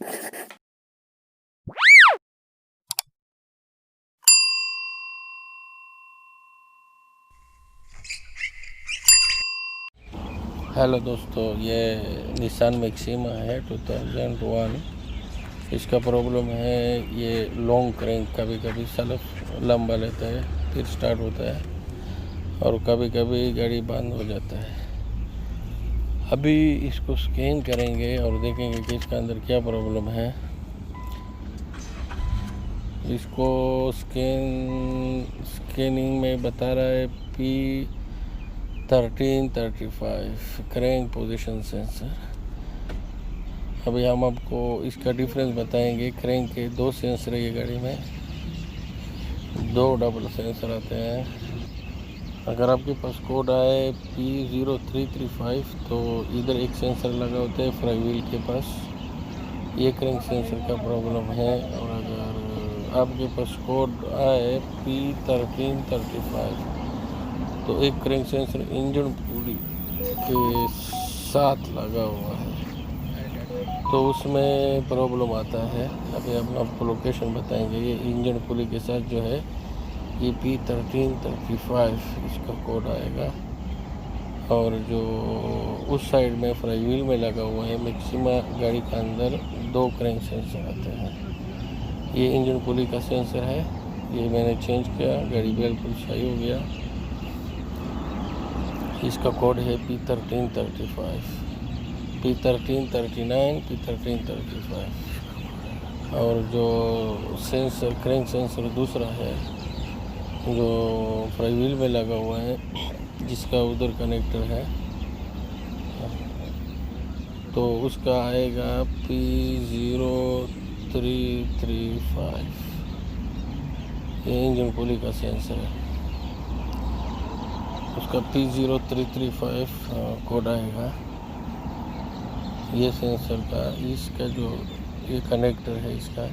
Hello दोस्तों, ये Nissan maxima है 2001। इसका प्रॉब्लम है ये लॉन्ग क्रैंक कभी कभी सेल्फ लंबा लेता है, फिर स्टार्ट होता है और कभी कभी गाड़ी बंद हो जाता है। अभी इसको स्कैन करेंगे और देखेंगे कि इसका अंदर क्या प्रॉब्लम है। इसको स्कैनिंग में बता रहा है P1335 क्रैंक पोजीशन सेंसर। अभी हम आपको इसका डिफरेंस बताएंगे। क्रैंक के दो सेंसर है ये गाड़ी में, दो डबल सेंसर आते हैं। अगर आपके पास कोड आए P0335 तो इधर एक सेंसर लगा होता है फ्रंट व्हील के पास, ये क्रैंक सेंसर का प्रॉब्लम है। और अगर आपके पास कोड आए P1335 तो एक क्रैंक सेंसर इंजन पुली के साथ लगा हुआ है, तो उसमें प्रॉब्लम आता है। अभी हम आपको लोकेशन बताएंगे। ये इंजन पुली के साथ जो है ये P1335 इसका कोड आएगा। और जो उस साइड में फ्रंट व्हील में लगा हुआ है मैक्सिमा गाड़ी के अंदर दो क्रैंक सेंसर आते हैं। ये इंजन पुली का सेंसर है, ये मैंने चेंज किया, गाड़ी बिल्कुल सही हो गया। इसका कोड है P1335, P1339, P1335। और जो सेंसर क्रैंक सेंसर दूसरा है जो फ्रंट व्हील में लगा हुआ है, जिसका उधर कनेक्टर है, तो उसका आएगा P0335। ये इंजन पुली का सेंसर है, उसका P0335 कोड आएगा। ये सेंसर का इसका जो ये कनेक्टर है, इसका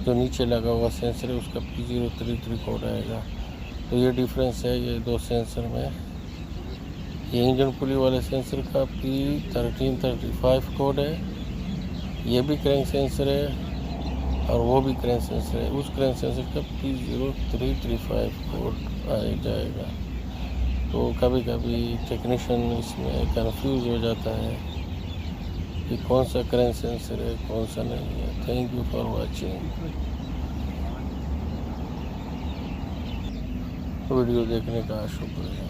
जो नीचे लगा हुआ सेंसर है उसका P033 कोड आएगा। तो ये डिफरेंस है ये दो सेंसर में। ये इंजन पुली वाले सेंसर का P1335 कोड है, ये भी क्रैंक सेंसर है और वो भी क्रैंक सेंसर है। उस क्रैंक सेंसर का P0335 कोड आ जाएगा। तो कभी कभी टेक्नीशियन इसमें कंफ्यूज हो जाता है कि कौन सा क्रैंक सेंसर है कौन सा नहीं है। Thank you for watching. Video देखने का शुक्रिया।